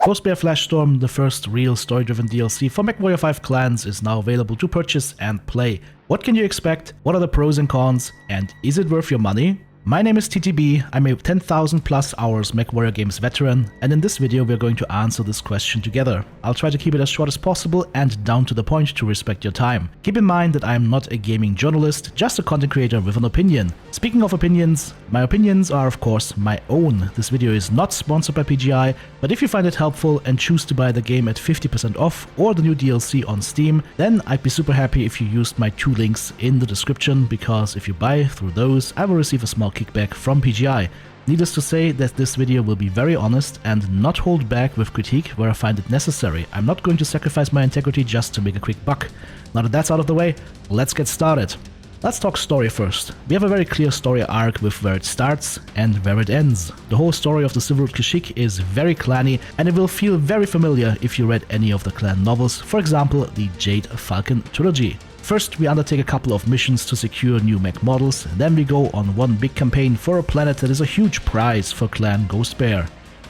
Ghostbear Flashstorm, the first real story-driven DLC for Mechwarrior 5 Clans, is now available to purchase and play. What can you expect? What are the pros and cons? And is it worth your money? My name is TTB, I'm a 10,000 plus hours Mechwarrior Games veteran, and in this video we're going to answer this question together. I'll try to keep it as short as possible and down to the point to respect your time. Keep in mind that I'm not a gaming journalist, just a content creator with an opinion. Speaking of opinions, my opinions are of course my own. This video is not sponsored by PGI, but if you find it helpful and choose to buy the game at 50% off or the new DLC on Steam, then I'd be super happy if you used my two links in the description, because if you buy through those, I will receive a small kickback from PGI. Needless to say that this video will be very honest and not hold back with critique where I find it necessary. I'm not going to sacrifice my integrity just to make a quick buck. Now that that's out of the way, let's get started. Let's talk story first. We have a very clear story arc with where it starts and where it ends. The whole story of the Silverwood Kashyyyk is very clanny, and it will feel very familiar if you read any of the clan novels, for example the Jade Falcon trilogy. First, we undertake a couple of missions to secure new mech models, then we go on one big campaign for a planet that is a huge prize for Clan Ghostbear.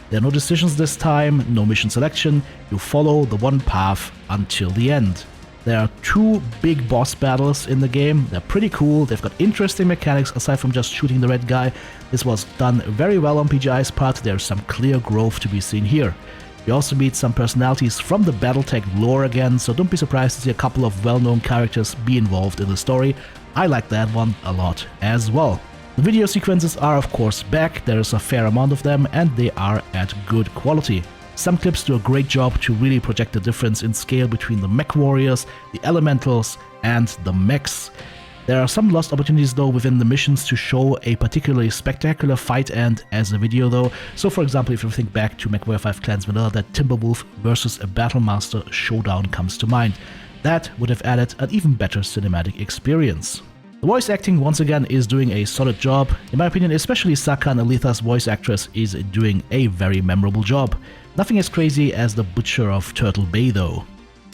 There are no decisions this time, no mission selection, you follow the one path until the end. There are two big boss battles in the game, they're pretty cool, they've got interesting mechanics aside from just shooting the red guy. This was done very well on PGI's part, there's some clear growth to be seen here. We also meet some personalities from the BattleTech lore again, so don't be surprised to see a couple of well-known characters be involved in the story. I like that one a lot as well. The video sequences are of course back, there is a fair amount of them and they are at good quality. Some clips do a great job to really project the difference in scale between the Mechwarriors, the Elementals and the Mechs. There are some lost opportunities though within the missions to show a particularly spectacular fight end as a video though. So for example, if you think back to Mechwarrior 5 Clans Vanilla, that Timberwolf versus a Battlemaster showdown comes to mind. That would have added an even better cinematic experience. The voice acting once again is doing a solid job. In my opinion, especially Saka and Aletha's voice actress is doing a very memorable job. Nothing as crazy as the Butcher of Turtle Bay though.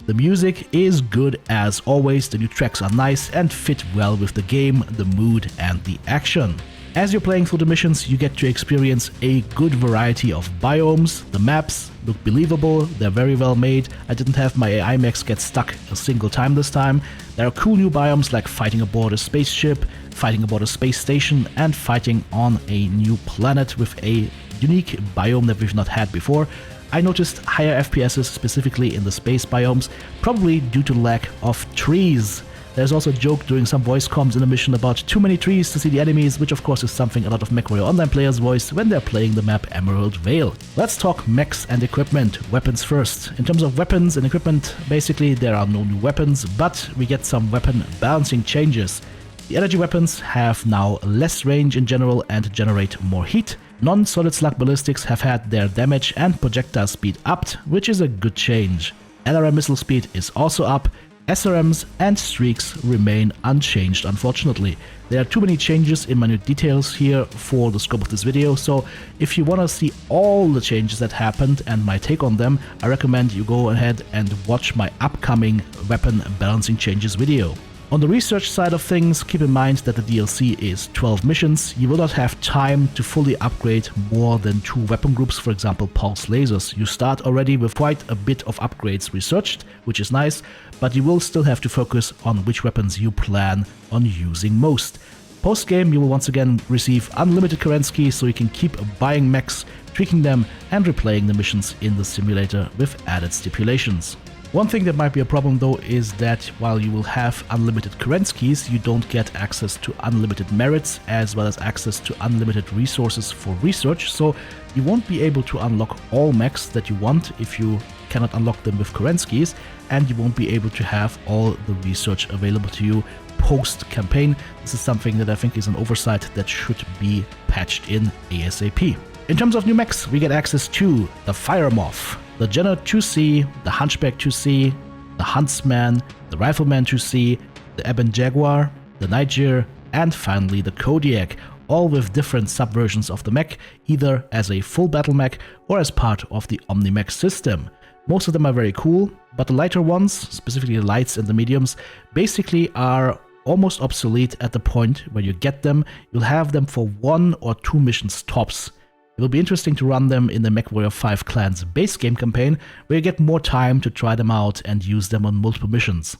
The music is good as always, the new tracks are nice and fit well with the game, the mood and the action. As you're playing through the missions, you get to experience a good variety of biomes. The maps look believable, they're very well made. I didn't have my AI mechs get stuck a single time this time. There are cool new biomes like fighting aboard a spaceship, fighting aboard a space station and fighting on a new planet with a unique biome that we've not had before. I noticed higher FPSs specifically in the space biomes, probably due to lack of trees. There's also a joke during some voice comms in the mission about too many trees to see the enemies, which of course is something a lot of Mechwarrior Online players voice when they're playing the map Emerald Vale. Let's talk mechs and equipment. Weapons first. In terms of weapons and equipment, basically there are no new weapons, but we get some weapon balancing changes. The energy weapons have now less range in general and generate more heat. Non-solid slug ballistics have had their damage and projectile speed upped, which is a good change. LRM missile speed is also up. SRMs and streaks remain unchanged unfortunately. There are too many changes in minute details here for the scope of this video, so if you want to see all the changes that happened and my take on them, I recommend you go ahead and watch my upcoming weapon balancing changes video. On the research side of things, keep in mind that the DLC is 12 missions. You will not have time to fully upgrade more than 2 weapon groups, for example pulse lasers. You start already with quite a bit of upgrades researched, which is nice, but you will still have to focus on which weapons you plan on using most. Post-game you will once again receive unlimited currency, so you can keep buying mechs, tweaking them and replaying the missions in the simulator with added stipulations. One thing that might be a problem though is that while you will have unlimited currencies, you don't get access to unlimited merits as well as access to unlimited resources for research, so you won't be able to unlock all mechs that you want if you cannot unlock them with currencies, and you won't be able to have all the research available to you post-campaign. This is something that I think is an oversight that should be patched in ASAP. In terms of new mechs, we get access to the Fire Moth, the Jenner 2C, the Hunchback 2C, the Huntsman, the Rifleman 2C, the Ebon Jaguar, the Niger, and finally the Kodiak, all with different subversions of the mech, either as a full battle mech or as part of the omnimechs system. Most of them are very cool, but the lighter ones, specifically the lights and the mediums, basically are almost obsolete at the point where you get them. You'll have them for 1 or 2 missions tops. It will be interesting to run them in the Mechwarrior 5 Clans base game campaign, where you get more time to try them out and use them on multiple missions.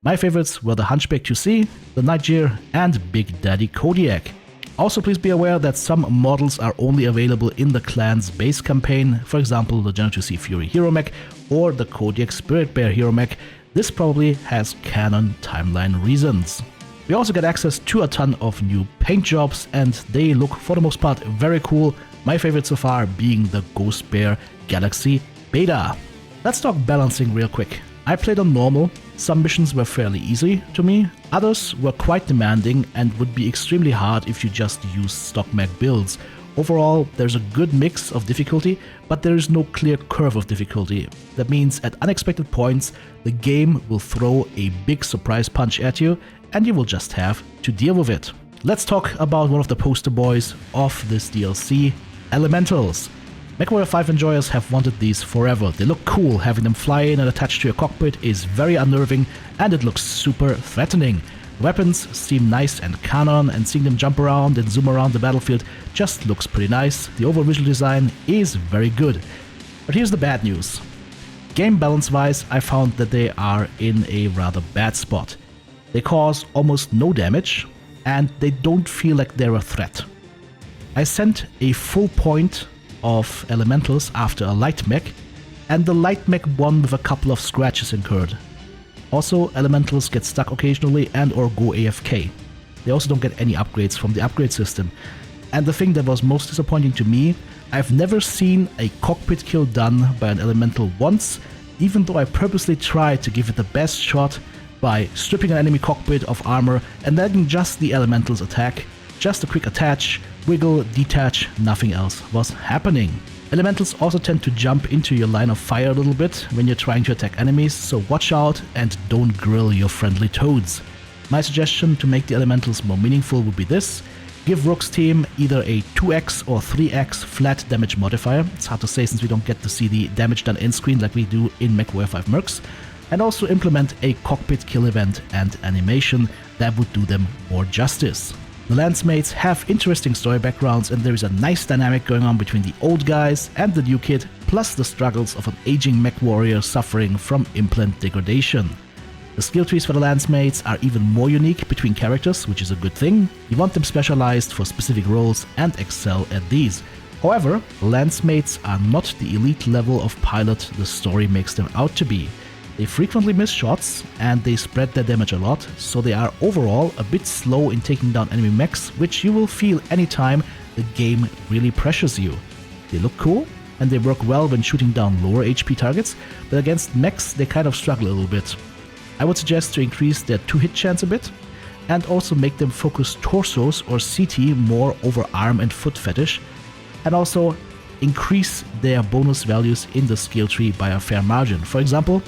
My favorites were the Hunchback 2C, the Nightjar, and Big Daddy Kodiak. Also, please be aware that some models are only available in the clan's base campaign, for example the General 2C Fury Hero Mech or the Kodiak Spirit Bear Hero Mech. This probably has canon timeline reasons. We also get access to a ton of new paint jobs, and they look for the most part very cool, my favorite so far being the Ghost Bear Galaxy Beta. Let's talk balancing real quick. I played on normal. Some missions were fairly easy to me, others were quite demanding and would be extremely hard if you just use stock mech builds. Overall, there's a good mix of difficulty, but there is no clear curve of difficulty. That means at unexpected points, the game will throw a big surprise punch at you, and you will just have to deal with it. Let's talk about one of the poster boys of this DLC, Elementals. Mechwarrior 5 enjoyers have wanted these forever. They look cool, having them fly in and attach to your cockpit is very unnerving, and it looks super threatening. Weapons seem nice and canon, and seeing them jump around and zoom around the battlefield just looks pretty nice. The overall visual design is very good. But here's the bad news. Game balance wise, I found that they are in a rather bad spot. They cause almost no damage, and they don't feel like they're a threat. I sent a full point of elementals after a light mech, and the light mech won with a couple of scratches incurred. Also, elementals get stuck occasionally and or go AFK. They also don't get any upgrades from the upgrade system. And the thing that was most disappointing to me, I've never seen a cockpit kill done by an elemental once, even though I purposely tried to give it the best shot by stripping an enemy cockpit of armor and letting just the elementals attack. Just a quick attach, wiggle, detach, nothing else was happening. Elementals also tend to jump into your line of fire a little bit when you're trying to attack enemies, so watch out and don't grill your friendly toads. My suggestion to make the elementals more meaningful would be this: give Rook's team either a 2x or 3x flat damage modifier. It's hard to say since we don't get to see the damage done in screen like we do in Mechwarrior 5 Mercs. And also implement a cockpit kill event and animation that would do them more justice. The Lancemates have interesting story backgrounds, and there is a nice dynamic going on between the old guys and the new kid, plus the struggles of an aging Mechwarrior suffering from implant degradation. The skill trees for the Lancemates are even more unique between characters, which is a good thing. You want them specialized for specific roles and excel at these. However, Lancemates are not the elite level of pilot the story makes them out to be. They frequently miss shots, and they spread their damage a lot, so they are overall a bit slow in taking down enemy mechs, which you will feel anytime the game really pressures you. They look cool, and they work well when shooting down lower HP targets, but against mechs they kind of struggle a little bit. I would suggest to increase their 2-hit chance a bit, and also make them focus torsos or CT more over arm and foot fetish, and also increase their bonus values in the skill tree by a fair margin. For example,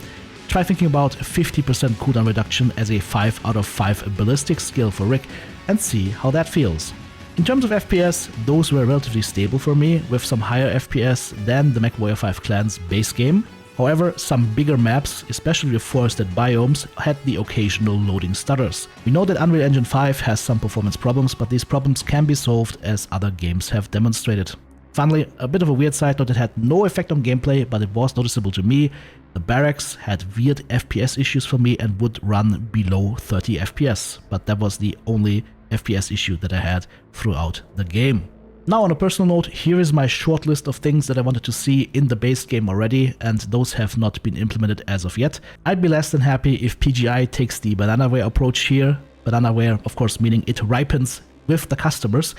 try thinking about 50% cooldown reduction as a 5 out of 5 ballistic skill for Rick and see how that feels. In terms of FPS, those were relatively stable for me, with some higher FPS than the Mechwarrior 5 Clans base game. However, some bigger maps, especially the forested biomes, had the occasional loading stutters. We know that Unreal Engine 5 has some performance problems, but these problems can be solved as other games have demonstrated. Finally, a bit of a weird side note that had no effect on gameplay, but it was noticeable to me. The barracks had weird FPS issues for me and would run below 30 FPS, but that was the only FPS issue that I had throughout the game. Now, on a personal note, here is my short list of things that I wanted to see in the base game already, and those have not been implemented as of yet. I'd be less than happy if PGI takes the Bananaware approach here. Bananaware, of course, meaning it ripens with the customers.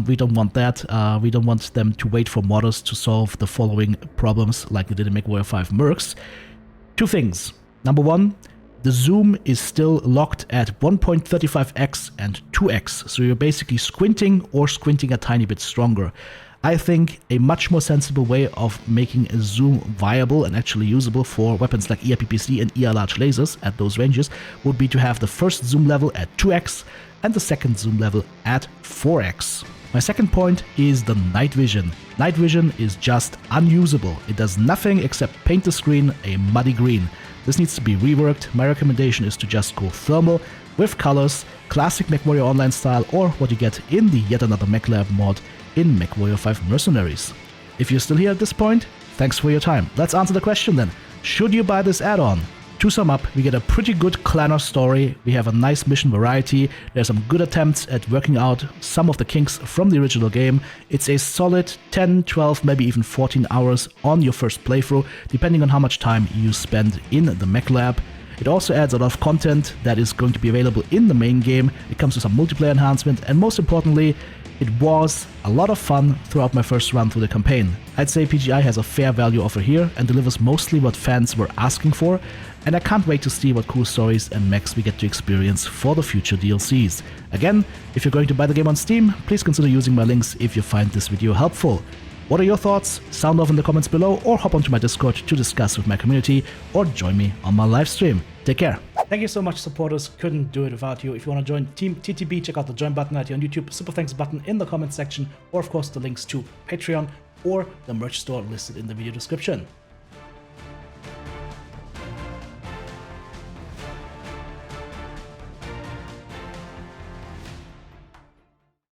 We don't want that. We don't want them to wait for modders to solve the following problems like they did in Mechwarrior 5 Mercs. Two things. Number one, the zoom is still locked at 1.35x and 2x, so you're basically squinting or squinting a tiny bit stronger. I think a much more sensible way of making a zoom viable and actually usable for weapons like ERPPC and ER large lasers at those ranges would be to have the first zoom level at 2x and the second zoom level at 4x. My second point is the night vision. Night vision is just unusable. It does nothing except paint the screen a muddy green. This needs to be reworked. My recommendation is to just go thermal, with colors, classic Mechwarrior Online style, or what you get in the yet another Mech Lab mod in Mechwarrior 5 Mercenaries. If you're still here at this point, thanks for your time. Let's answer the question then. Should you buy this add-on? To sum up, we get a pretty good clanner story, we have a nice mission variety, there's some good attempts at working out some of the kinks from the original game. It's a solid 10, 12, maybe even 14 hours on your first playthrough, depending on how much time you spend in the Mech Lab. It also adds a lot of content that is going to be available in the main game. It comes with some multiplayer enhancement, and most importantly, it was a lot of fun throughout my first run through the campaign. I'd say PGI has a fair value offer here and delivers mostly what fans were asking for, and I can't wait to see what cool stories and mechs we get to experience for the future DLCs. Again, if you're going to buy the game on Steam, please consider using my links if you find this video helpful. What are your thoughts? Sound off in the comments below, or hop onto my Discord to discuss with my community, or join me on my live stream. Take care. Thank you so much, supporters. Couldn't do it without you. If you want to join Team TTB, check out the join button right here on YouTube, super thanks button in the comments section, or of course the links to Patreon or the merch store listed in the video description.